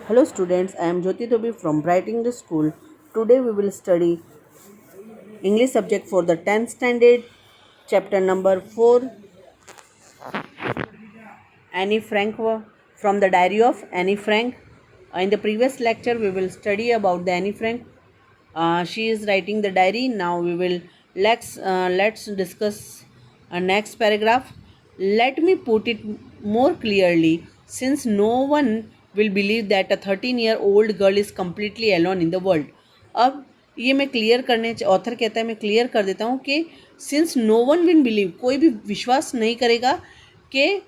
Hello students, I am Jyoti Tobi from Bright English School. Today we will study English subject for the 10th standard, chapter number 4, Annie Frank, from the diary of Annie Frank. In the previous lecture we will study about the Annie Frank. She is writing the diary. Now we will let's discuss next paragraph. Let me put it more clearly, since no one will believe that a 13-year-old girl is completely alone in the world. अब ये मैं clear करने author कहता है मैं clear कर देता हूँ कि since no one will believe, कोई भी विश्वास नहीं करेगा कि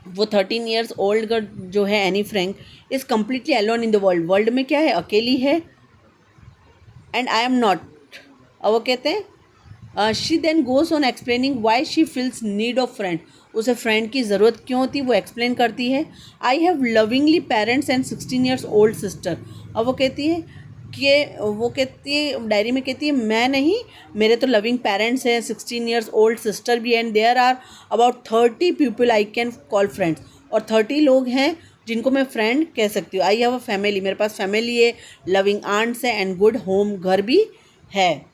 वो 13 ईयर्स ओल्ड गर्ल जो है Anne Frank is completely alone in the world. World में क्या है, अकेली है. And I am not. अब वो कहते हैं she then goes on explaining why she feels need of friend. उसे फ्रेंड की ज़रूरत क्यों होती वो एक्सप्लेन करती है. I have lovingly parents and 16 years old sister. अब वो कहती है डायरी में कहती है मैं नहीं, मेरे तो लविंग पेरेंट्स हैं, 16 ईयर्स ओल्ड सिस्टर भी, and there are about 30 people I can call friends. और 30 लोग हैं जिनको मैं फ्रेंड कह सकती हूँ. आई हैव अ फैमिली, मेरे पास फैमिली है, लविंग आंट्स है, एंड गुड होम, घर भी है.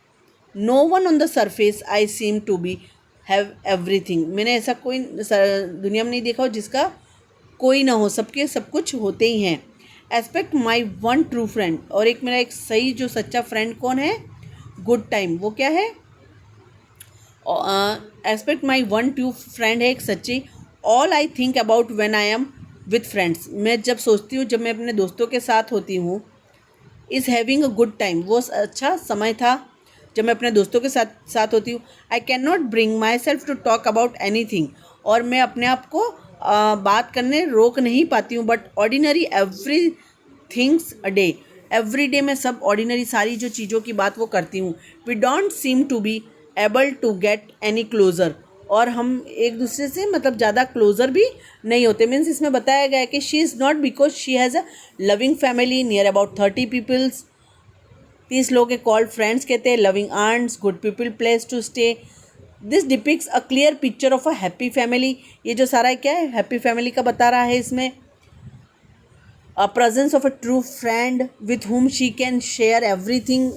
No one on the surface I seem to be have everything. मैंने ऐसा कोई दुनिया में नहीं देखा हो जिसका कोई ना हो, सबके सब कुछ होते ही हैं. Aspect my one true friend. और एक मेरा एक सही जो सच्चा फ्रेंड कौन है, गुड टाइम. वो क्या है, aspect my one true friend है एक सच्ची. All I think about when I am with friends. मैं जब सोचती हूँ, जब मैं अपने दोस्तों के साथ होती हूँ, is having a good time, वो अच्छा समय था जब मैं अपने दोस्तों के साथ होती हूँ. I can not bring myself to talk about anything. और मैं अपने आप को बात करने रोक नहीं पाती हूँ. But ordinary every things a day, every day मैं सब ऑर्डिनरी सारी जो चीज़ों की बात वो करती हूँ. We don't seem to be able to get any closer. और हम एक दूसरे से मतलब ज़्यादा क्लोज़र भी नहीं होते. मीन्स इसमें बताया गया है कि she is not because she has a loving family near about 30 peoples. 30 लोग कॉल्ड फ्रेंड्स कहते हैं, loving aunts, good people, place to stay. This depicts a clear picture of a happy family. ये जो सारा क्या है, हैप्पी फैमिली का बता रहा है इसमें. A presence of a true friend with whom she can share everything.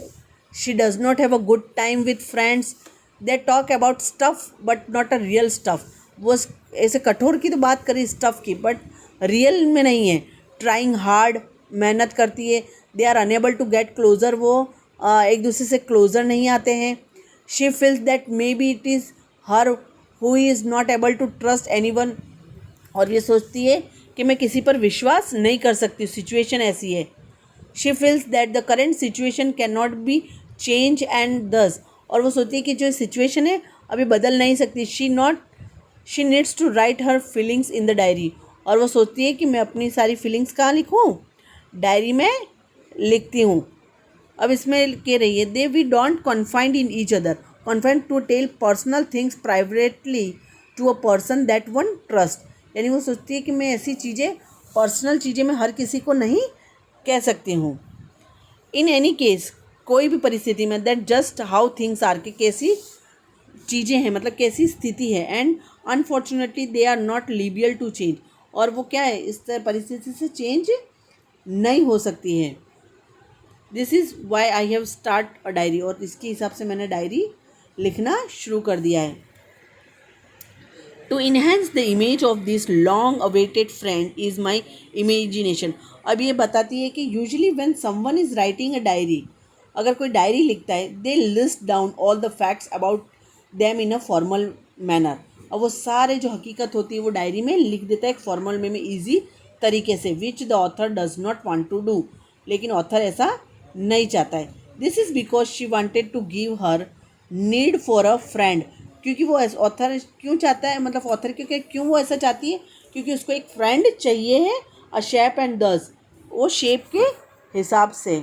She does not have a good time with friends. They talk about stuff but not a real stuff. वो ऐसे कठोर की तो बात करी स्टफ़ की, but real में नहीं है. ट्राइंग हार्ड, मेहनत करती है. They are unable to get closer, वो एक दूसरे से क्लोज़र नहीं आते हैं. She feels that maybe it is her who is not able to trust anyone. और ये सोचती है कि मैं किसी पर विश्वास नहीं कर सकती, सिचुएशन ऐसी है. She feels that the current situation can not be change and दस. और वो सोचती है कि जो सिचुएशन है अभी बदल नहीं सकती. She needs to write her feelings in the diary. और वो सोचती है कि मैं अपनी सारी फीलिंग्स कहाँ लिखूँ, डायरी में लिखती हूँ. अब इसमें कह रही है they we don't confined in each other. Confined to tell personal things privately to a person that one trust. यानी वो सोचती है कि मैं ऐसी चीज़ें, पर्सनल चीज़ें मैं हर किसी को नहीं कह सकती हूँ. इन एनी केस, कोई भी परिस्थिति में, that just how things are, के कैसी चीज़ें हैं मतलब कैसी स्थिति है. And unfortunately they are not liable to change. और वो क्या है, इस तरह परिस्थिति से चेंज नहीं हो सकती है. This is why I have start a diary. और इसके हिसाब से मैंने डायरी लिखना शुरू कर दिया है. To enhance the image of this long awaited friend is my imagination. अब ये बताती है कि usually when someone is writing a diary, अगर कोई डायरी लिखता है, they list down all the facts about them in a formal manner. और वो सारे जो हकीकत होती है वो डायरी में लिख देता है एक फॉर्मल में ईजी तरीके से, which the author does not want to do. लेकिन ऑथर ऐसा नहीं चाहता है. This is because she wanted to give her need for a friend. क्योंकि वो ऑथर क्यों चाहता है, मतलब ऑथर क्यों वो ऐसा चाहती है, क्योंकि उसको एक फ्रेंड चाहिए है. अ शेप एंड दस, वो शेप के हिसाब से.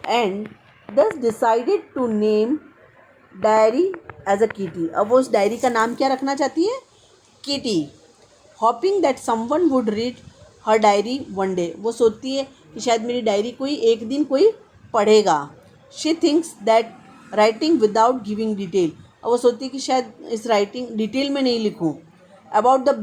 And thus decided to name diary as a Kitty. अब वो उस डायरी का नाम क्या रखना चाहती है, kitty. Hopping that someone would read her diary one day. वो सोचती है कि शायद मेरी डायरी कोई एक दिन कोई पढ़ेगा. She thinks that writing without giving detail. और वो सोचती है कि शायद इस राइटिंग डिटेल में नहीं लिखूँ. अबाउट द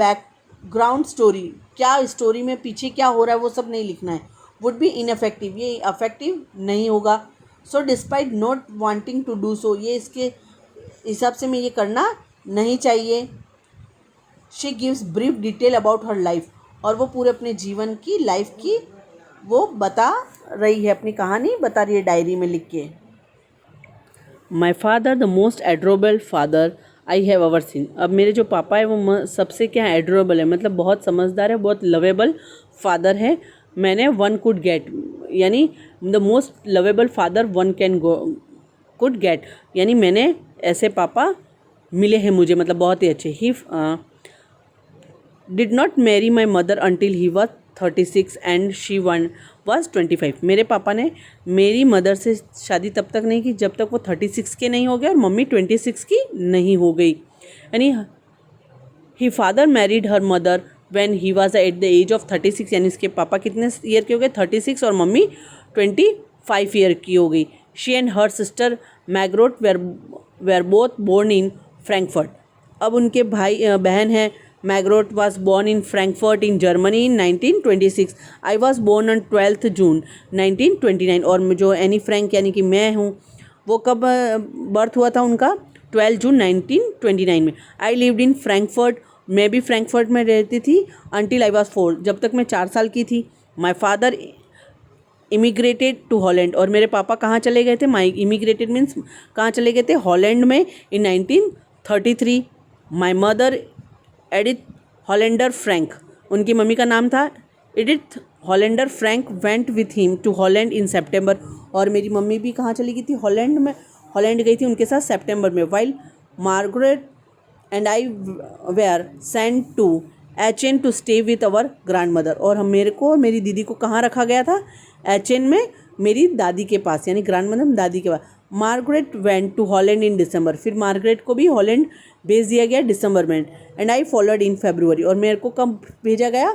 ग्राउंड स्टोरी, क्या स्टोरी में पीछे क्या हो रहा है वो सब नहीं लिखना है। वुड बी इनफेक्टिव, ये अफेक्टिव नहीं होगा। So despite not wanting to do so, ये इसके हिसाब से मैं ये करना नहीं चाहिए। She gives brief detail about her life, और वो पूरे अपने जीवन की लाइफ की वो बता रही है, अपनी कहानी बता रही है डायरी में लिख के। My father the most adorable father I have ever seen. अब मेरे जो पापा है वो सबसे क्या एडोरेबल है, मतलब बहुत समझदार है, बहुत लवेबल फादर है। मैंने वन कुड गेट, यानी the most lovable father one can go could get, यानी मैंने ऐसे पापा मिले हैं मुझे, मतलब बहुत ही अच्छे। He did not marry my mother until he was 36 and she one was 25। मेरे पापा ने मेरी मदर से शादी तब तक नहीं की जब तक वो 36 के नहीं हो गए और मम्मी 26 की नहीं हो गई। यानी he father married her mother when he was at the age of 36, यानी इसके पापा कितने ईयर के हो गए 36, और मम्मी 25 ईयर की हो गई। She and her sister Margot were both born in Frankfurt. अब उनके भाई बहन हैं। मैग्रोट was born in Frankfurt in Germany in 1926. I was born on 12th June 1929। और जो एनी फ्रैंक यानी कि मैं हूँ, वो कब बर्थ हुआ था उनका 12 जून 1929 में। आई लिव्ड इन फ्रैंकफर्ट, मैं भी फ्रैंकफर्ट में रहती थी until I was 4, जब तक मैं 4 साल की थी। My father immigrated to Holland, और मेरे पापा कहाँ चले गए थे, माई इमिग्रेटेड मीन्स कहाँ चले गए थे, हॉलैंड में in 1933। My mother Edith Hollander Frank, उनकी मम्मी का नाम था Edith Hollander Frank, went with him to Holland in September. और मेरी मम्मी भी कहाँ चली गई थी, हॉलैंड में, हॉलैंड गई थी उनके साथ सेप्टेम्बर में। While Margot and I were sent to Aachen to stay with our grandmother, और हम मेरे को मेरी दीदी को कहाँ रखा गया था, एचएन में, मेरी दादी के पास, यानी ग्रैंड मदर दादी के पास। मार्गरेट वेंट टू हॉलैंड इन दिसंबर, फिर मार्गरेट को भी हॉलैंड भेज दिया गया दिसंबर में। एंड आई फॉलोड इन फरवरी, और मेरे को कब भेजा गया,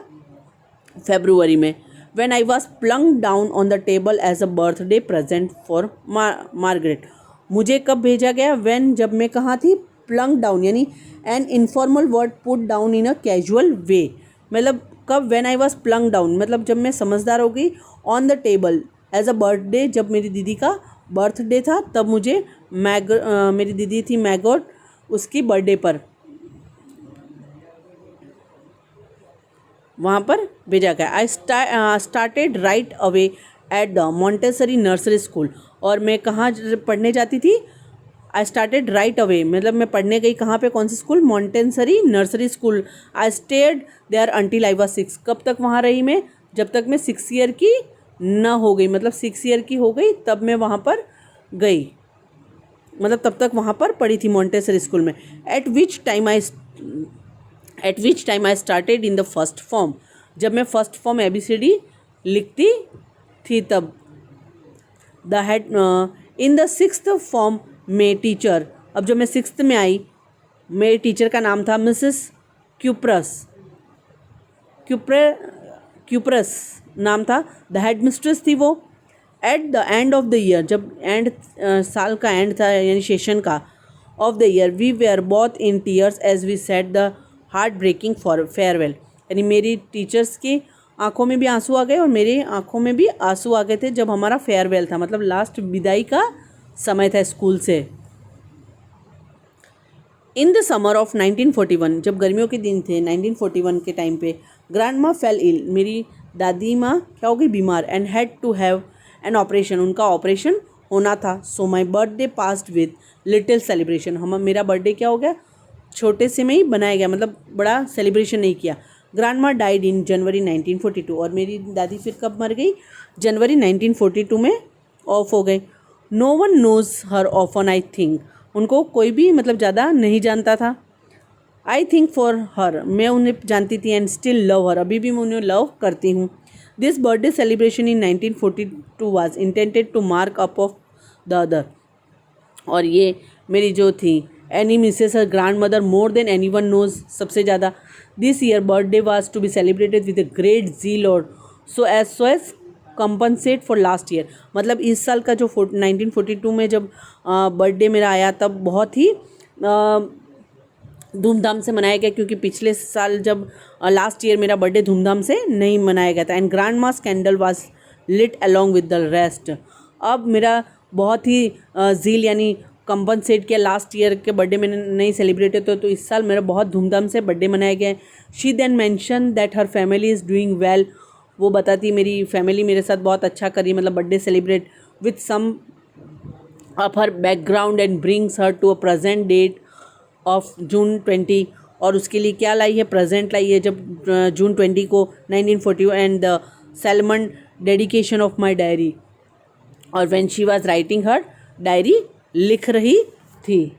फरवरी में। When I was plunge down on the table as a birthday present for Margaret, मुझे कब भेजा गया, व्हेन, जब मैं कहाँ थी, प्लंग डाउन यानी an informal word put down in a casual way, मतलब कब, when I was plunge down मतलब जब मैं समझदार हो गई, on the table as a birthday, जब मेरी दीदी का बर्थडे था तब मुझे मेरी दीदी थी मैगोट, उसकी बर्थडे पर वहाँ पर भेजा गया। I started right away at the Montessori nursery school, और मैं कहाँ पढ़ने जाती थी, आई स्टार्टेड राइट अवे मतलब मैं पढ़ने गई कहाँ पे, कौन सी school, Montessori nursery school. I stayed there until I was 6, कब तक वहाँ रही मैं, जब तक मैं 6 ईयर की न हो गई, मतलब 6 ईयर की हो गई तब मैं वहाँ पर गई, मतलब तब तक वहाँ पर पढ़ी थी मॉन्टेसरी स्कूल में। Eight which time I started in the first form, जब मैं फर्स्ट फॉर्म ABCD लिखती थी तब। The head in the 6th form में टीचर, अब जब मैं 6th में आई, मेरे टीचर का नाम था मिसेस क्यूप्रस नाम था, द हेड मिस्ट्रेस थी वो। At the end of the year, जब एंड साल का एंड था यानी सेशन का, of the year we were both in tears as we said the heartbreaking for farewell, यानी मेरी टीचर्स की आंखों में भी आंसू आ गए और मेरी आंखों में भी आंसू आ गए थे जब हमारा फेयरवेल था, मतलब लास्ट विदाई का समय था स्कूल से। इन द समर ऑफ 1941, जब गर्मियों के दिन थे 1941 के टाइम पे, ग्रैंड माँ फेल इल, मेरी दादी माँ क्या हो गई, बीमार, and had to have an operation, उनका ऑपरेशन होना था। So my birthday passed with little celebration, मेरा बर्थडे क्या हो गया, छोटे से में ही बनाया गया, मतलब बड़ा सेलिब्रेशन नहीं किया। ग्रैंड माँ डाइड इन जनवरी 1942, और मेरी दादी फिर कब मर गई, जनवरी 1942 में ऑफ हो गए। No one knows her often, I think, उनको कोई भी मतलब ज़्यादा नहीं जानता था। आई थिंक फॉर हर, मैं उन्हें जानती थी, एंड स्टिल लव हर, अभी भी मैं उन्हें लव करती हूँ। This birthday celebration in 1942 was intended to mark up of the other, और ये मेरी जो थी any misses her grandmother more than anyone knows, सबसे ज़्यादा। This year birthday was to be celebrated with a great zeal और so as compensate for last year, मतलब इस साल का जो 1942 में जब बर्थडे मेरा आया तब बहुत ही धूमधाम से मनाया गया, क्योंकि पिछले साल जब लास्ट ईयर मेरा बर्थडे धूमधाम से नहीं मनाया गया था। And grandma's candle was lit along with the rest. अब मेरा बहुत ही जील यानी कंपनसेट किया, लास्ट ईयर के बर्थडे मैंने नहीं सेलिब्रेट होता, तो इस साल मेरा बहुत धूमधाम से बर्थडे मनाया गया है। She then mention that her family is doing well. वो बताती मेरी फैमिली मेरे साथ बहुत अच्छा करी, मतलब birthday celebrate with some of her background and brings her to a present date of June 20। और उसके लिए क्या लाई है, प्रेजेंट लाई है, जब जून 20 को 1941 and the solemn dedication of my diary. और when she was writing her diary, लिख रही थी।